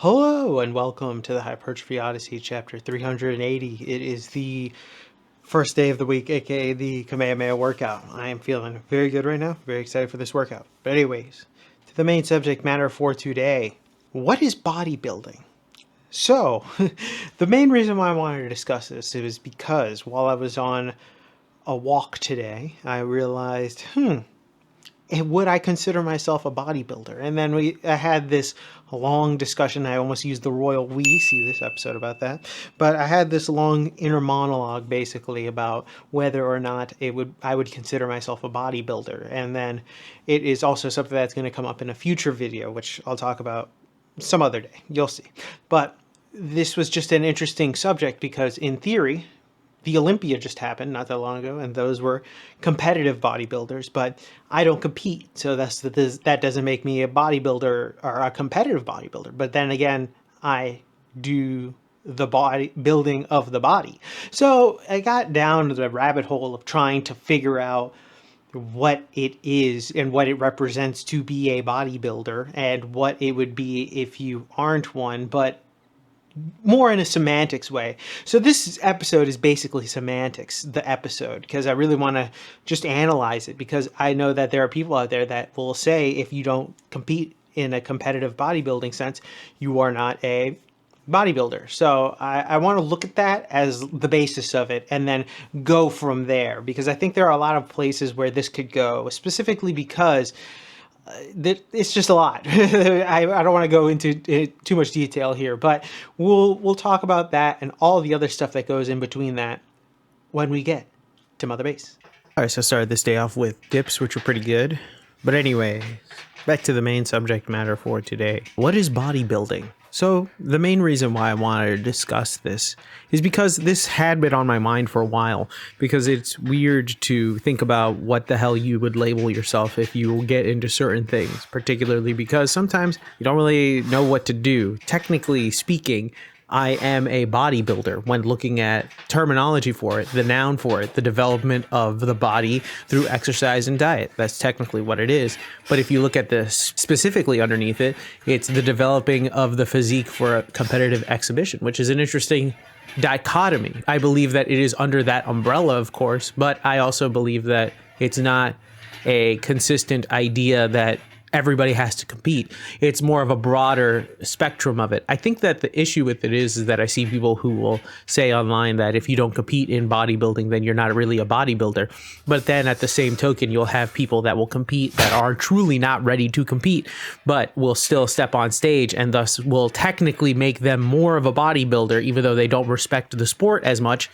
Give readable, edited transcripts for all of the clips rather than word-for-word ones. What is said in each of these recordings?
Hello and welcome to the Hypertrophy Odyssey chapter 380. It is the first day of the week, aka the Kamehameha workout. I am feeling very good right now, very excited for this workout. But anyways, to the main subject matter for today. What is bodybuilding? So, the main reason why I wanted to discuss this is because while I was on a walk today, I realized, would I consider myself a bodybuilder? And then I had this long discussion. I almost used the royal we, see this episode about that. But I had this long inner monologue basically about whether or not I would consider myself a bodybuilder. And then it is also something that's going to come up in a future video, which I'll talk about some other day. You'll see. But this was just an interesting subject because in theory, the Olympia just happened not that long ago, and those were competitive bodybuilders, but I don't compete, so that doesn't make me a bodybuilder or a competitive bodybuilder. But then again, I do the body building of the body. So I got down to the rabbit hole of trying to figure out what it is and what it represents to be a bodybuilder and what it would be if you aren't one, but more in a semantics way. So this episode is basically semantics, the episode, because I really want to just analyze it, because I know that there are people out there that will say if you don't compete in a competitive bodybuilding sense, you are not a bodybuilder. So I want to look at that as the basis of it and then go from there, because I think there are a lot of places where this could go, specifically because it's just a lot. I don't want to go into too much detail here, but we'll talk about that and all the other stuff that goes in between that when we get to Mother Base. All right, so I started this day off with dips, which were pretty good. But anyway, back to the main subject matter for today. What is bodybuilding? So the main reason why I wanted to discuss this is because this had been on my mind for a while, because it's weird to think about what the hell you would label yourself if you get into certain things, particularly because sometimes you don't really know what to do. Technically speaking, I am a bodybuilder when looking at terminology for it, the noun for it, the development of the body through exercise and diet. That's technically what it is. But if you look at this specifically underneath it, it's the developing of the physique for a competitive exhibition, which is an interesting dichotomy. I believe that it is under that umbrella, of course, but I also believe that it's not a consistent idea that everybody has to compete. It's more of a broader spectrum of it. I think that the issue with it is that I see people who will say online that if you don't compete in bodybuilding, then you're not really a bodybuilder. But then at the same token, you'll have people that will compete that are truly not ready to compete, but will still step on stage and thus will technically make them more of a bodybuilder, even though they don't respect the sport as much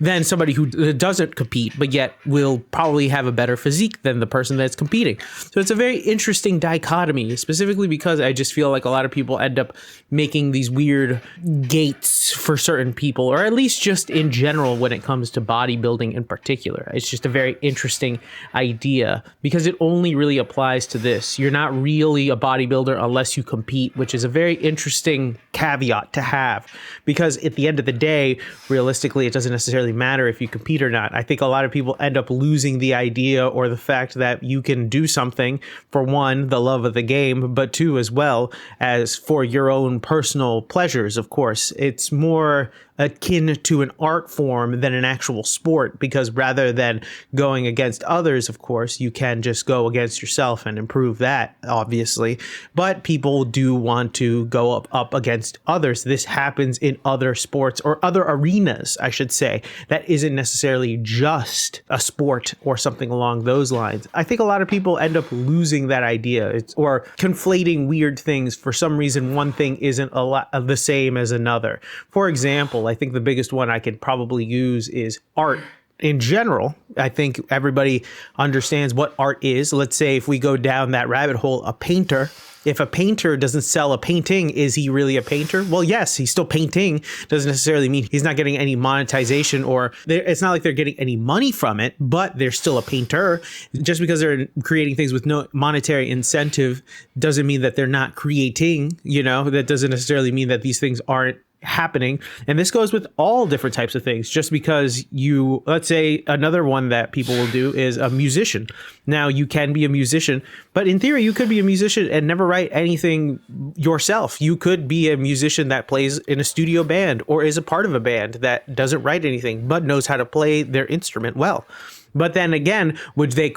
than somebody who doesn't compete, but yet will probably have a better physique than the person that's competing. So it's a very interesting dichotomy, specifically because I just feel like a lot of people end up making these weird gates for certain people, or at least just in general when it comes to bodybuilding in particular. It's just a very interesting idea because it only really applies to this. You're not really a bodybuilder unless you compete, which is a very interesting caveat to have, because at the end of the day, realistically, it doesn't necessarily matter if you compete or not. I think a lot of people end up losing the idea or the fact that you can do something for, one, the love of the game, but two, as well as for your own personal pleasures. Of course, it's more akin to an art form than an actual sport, because rather than going against others, of course, you can just go against yourself and improve that, obviously. But people do want to go up against others. This happens in other sports or other arenas, I should say. That isn't necessarily just a sport or something along those lines. I think a lot of people end up losing that idea or conflating weird things. For some reason, one thing isn't a lot the same as another. For example, I think the biggest one I could probably use is art. In general, I think everybody understands what art is. Let's say if we go down that rabbit hole, a painter. If a painter doesn't sell a painting, is he really a painter? Well, yes, he's still painting. Doesn't necessarily mean he's not getting any monetization, or it's not like they're getting any money from it, but they're still a painter. Just because they're creating things with no monetary incentive doesn't mean that they're not creating, that doesn't necessarily mean that these things aren't happening. And this goes with all different types of things. Just because you, let's say another one that people will do is a musician. Now, you can be a musician, but in theory, you could be a musician and never write anything yourself. You could be a musician that plays in a studio band or is a part of a band that doesn't write anything, but knows how to play their instrument well. But then again, would they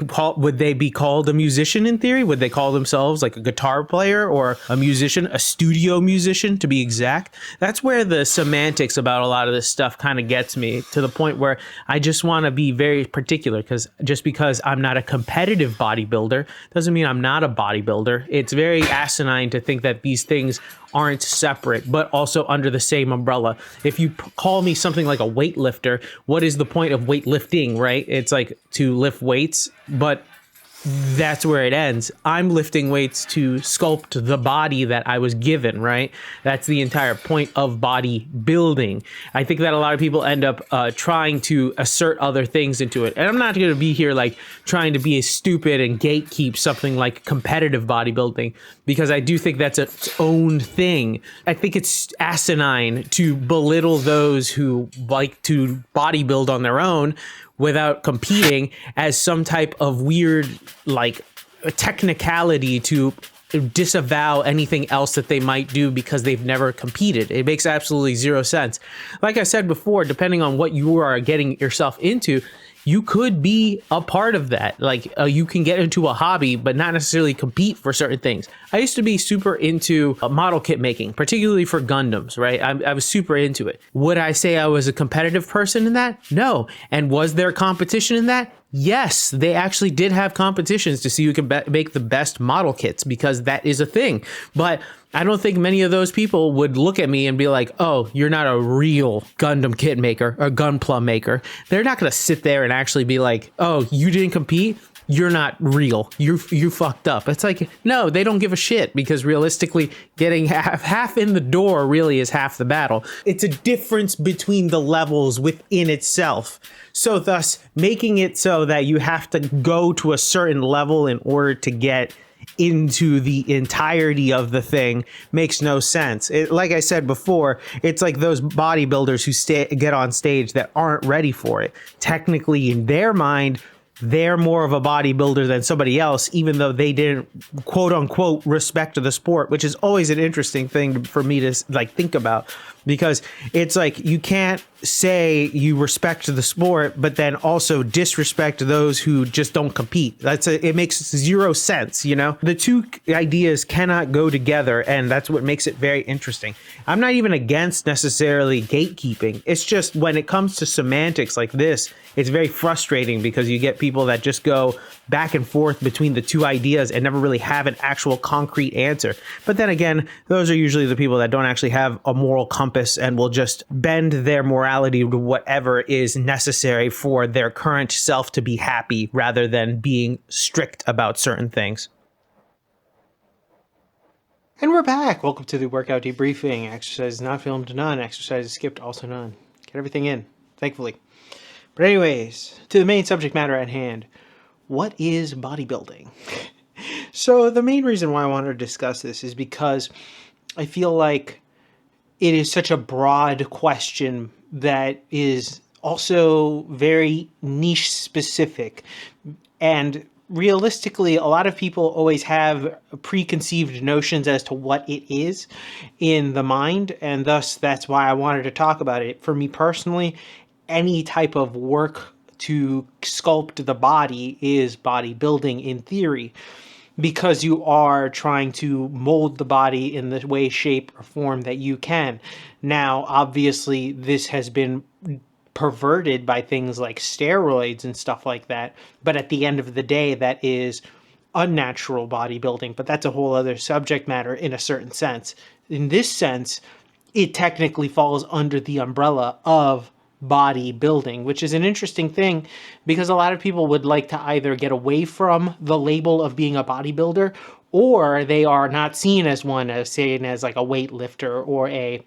be called a musician in theory? Would they call themselves like a guitar player or a musician, a studio musician to be exact? That's where the semantics about a lot of this stuff kind of gets me, to the point where I just want to be very particular, because just because I'm not a competitive bodybuilder doesn't mean I'm not a bodybuilder. It's very asinine to think that these things aren't separate, but also under the same umbrella. If you call me something like a weightlifter, what is the point of weightlifting, right? It's like to lift weights, but that's where it ends. I'm lifting weights to sculpt the body that I was given, right? That's the entire point of bodybuilding. I think that a lot of people end up trying to assert other things into it. And I'm not going to be here like trying to be a stupid and gatekeep something like competitive bodybuilding, because I do think that's its own thing. I think it's asinine to belittle those who like to bodybuild on their own without competing as some type of weird, like, technicality to disavow anything else that they might do because they've never competed. It makes absolutely zero sense. Like I said before, depending on what you are getting yourself into, you could be a part of that. Like, you can get into a hobby, but not necessarily compete for certain things. I used to be super into model kit making, particularly for Gundams, right? I was super into it. Would I say I was a competitive person in that? No. And was there competition in that? Yes, they actually did have competitions to see who could make the best model kits, because that is a thing. But I don't think many of those people would look at me and be like, oh, you're not a real Gundam kit maker or Gunpla maker. They're not going to sit there and actually be like, oh, you didn't compete? You're not real. You fucked up. It's like, no, they don't give a shit, because realistically, getting half in the door really is half the battle. It's a difference between the levels within itself. So thus, making it so that you have to go to a certain level in order to get into the entirety of the thing makes no sense. Like I said before, it's like those bodybuilders who get on stage that aren't ready for it. Technically, in their mind, they're more of a bodybuilder than somebody else, even though they didn't, quote unquote, respect the sport, which is always an interesting thing for me to like think about, because it's like you can't say you respect the sport, but then also disrespect those who just don't compete. It makes zero sense, you know? The two ideas cannot go together, and that's what makes it very interesting. I'm not even against necessarily gatekeeping. It's just when it comes to semantics like this, it's very frustrating, because you get people that just go back and forth between the two ideas and never really have an actual concrete answer. But then again, those are usually the people that don't actually have a moral compass and will just bend their morality to whatever is necessary for their current self to be happy, rather than being strict about certain things. And we're back. Welcome to the workout debriefing. Exercise not filmed, none. Exercises skipped, also none. Get everything in, thankfully. But anyways, to the main subject matter at hand. What is bodybuilding? So the main reason why I wanted to discuss this is because I feel like it is such a broad question that is also very niche specific. And realistically, a lot of people always have preconceived notions as to what it is in the mind. And thus, that's why I wanted to talk about it. For me personally, any type of work to sculpt the body is bodybuilding in theory, because you are trying to mold the body in the way, shape, or form that you can. Now, obviously, this has been perverted by things like steroids and stuff like that, but at the end of the day, that is unnatural bodybuilding, but that's a whole other subject matter in a certain sense. In this sense, it technically falls under the umbrella of bodybuilding, which is an interesting thing, because a lot of people would like to either get away from the label of being a bodybuilder or they are not seen as one, as seen as like a weightlifter or a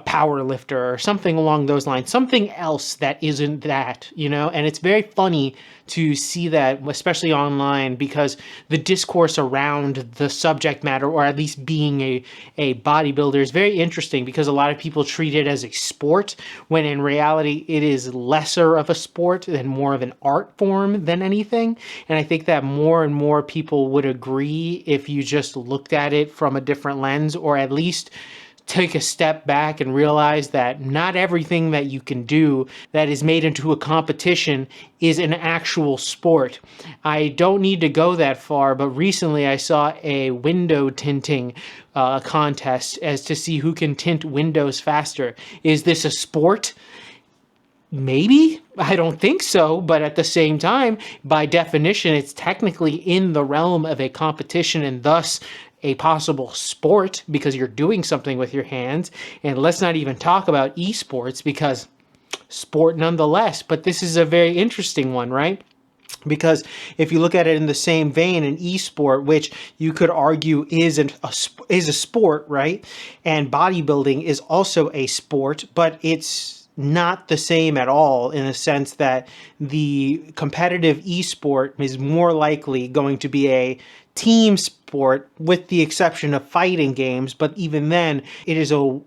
power lifter or something along those lines, something else that isn't that, you know? And it's very funny to see that, especially online, because the discourse around the subject matter, or at least being a bodybuilder, is very interesting, because a lot of people treat it as a sport, when in reality it is lesser of a sport and more of an art form than anything. And I think that more and more people would agree if you just looked at it from a different lens, or at least take a step back and realize that not everything that you can do that is made into a competition is an actual sport. I don't need to go that far, but recently I saw a window tinting contest as to see who can tint windows faster. Is this a sport? Maybe. I don't think so, but at the same time, by definition, it's technically in the realm of a competition, and thus a possible sport, because you're doing something with your hands. And let's not even talk about esports, because sport nonetheless. But this is a very interesting one, right? Because if you look at it in the same vein, an esport, which you could argue is a sport, right? And bodybuilding is also a sport, but it's not the same at all, in the sense that the competitive esport is more likely going to be a team sport, with the exception of fighting games. But even then, it is a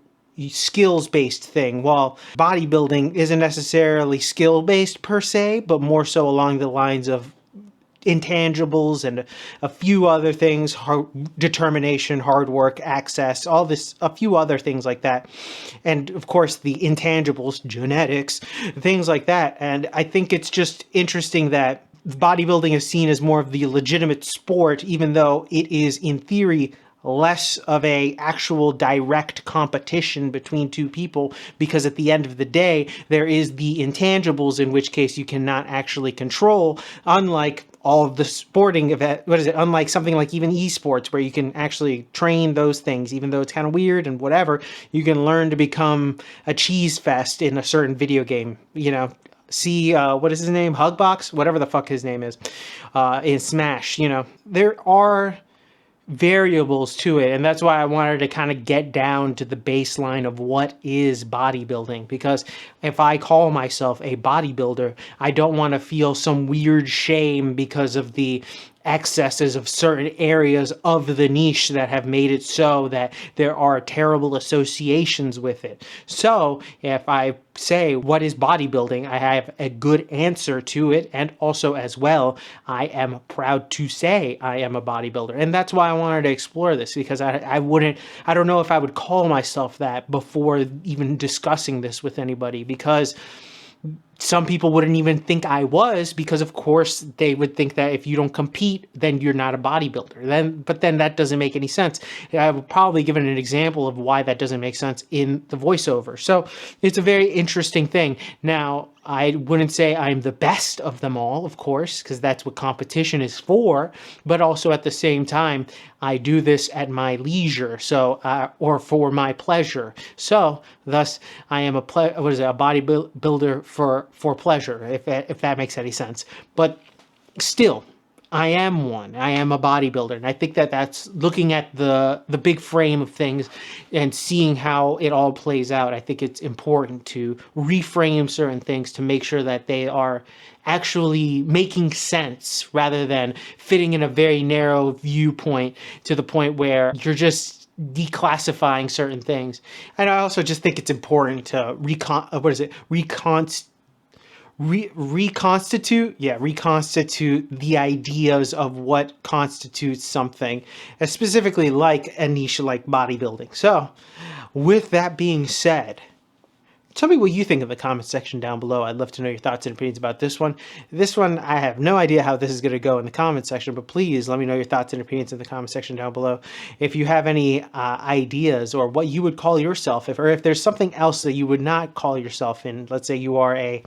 skills-based thing, while bodybuilding isn't necessarily skill-based per se, but more so along the lines of intangibles and a few other things, determination, hard work, access, all this, a few other things like that. And of course the intangibles, genetics, things like that. And I think it's just interesting that bodybuilding is seen as more of the legitimate sport, even though it is in theory less of a actual direct competition between two people, because at the end of the day, there is the intangibles, in which case you cannot actually control, unlike all of the sporting event, unlike something like even esports, where you can actually train those things, even though it's kind of weird and whatever, you can learn to become a cheese fest in a certain video game, you know. See, what is his name? Hugbox? Whatever the fuck his name is, in Smash, you know. There are variables to it, and that's why I wanted to kind of get down to the baseline of what is bodybuilding, because if I call myself a bodybuilder, I don't want to feel some weird shame because of the excesses of certain areas of the niche that have made it so that there are terrible associations with it. So if I say, what is bodybuilding? I have a good answer to it, and also as well, I am proud to say I am a bodybuilder. And that's why I wanted to explore this, because I don't know if I would call myself that before even discussing this with anybody, because some people wouldn't even think I was, because of course they would think that if you don't compete, then you're not a bodybuilder. But then that doesn't make any sense. I will probably give an example of why that doesn't make sense in the voiceover. So it's a very interesting thing. Now, I wouldn't say I'm the best of them all, of course, because that's what competition is for. But also at the same time, I do this at my leisure, so or for my pleasure. So thus, I am a bodybuilder for pleasure, if that makes any sense. But still, I am one. I am a bodybuilder, and I think that that's looking at the big frame of things and seeing how it all plays out. I think it's important to reframe certain things to make sure that they are actually making sense, rather than fitting in a very narrow viewpoint to the point where you're just declassifying certain things. And I also just think it's important to reconstitute the ideas of what constitutes something, specifically like a niche like bodybuilding. So with that being said, tell me what you think in the comment section down below. I'd love to know your thoughts and opinions about this one. This one, I have no idea how this is going to go in the comment section, but please let me know your thoughts and opinions in the comment section down below. If you have any ideas, or what you would call yourself, or if there's something else that you would not call yourself in. Let's say you are a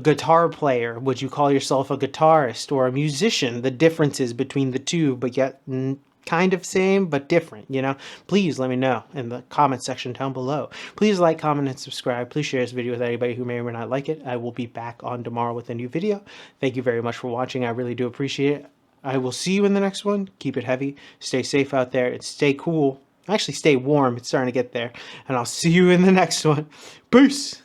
guitar player. Would you call yourself a guitarist or a musician? The differences between the two, but yet kind of same but different, you know. Please let me know in the comment section down below. Please like, comment, and subscribe. Please share this video with anybody who may or may not like it. I will be back on tomorrow with a new video. Thank you very much for watching. I really do appreciate it. I will see you in the next one. Keep it heavy. Stay safe out there and stay cool. Actually, stay warm. It's starting to get there. And I'll see you in the next one. Peace.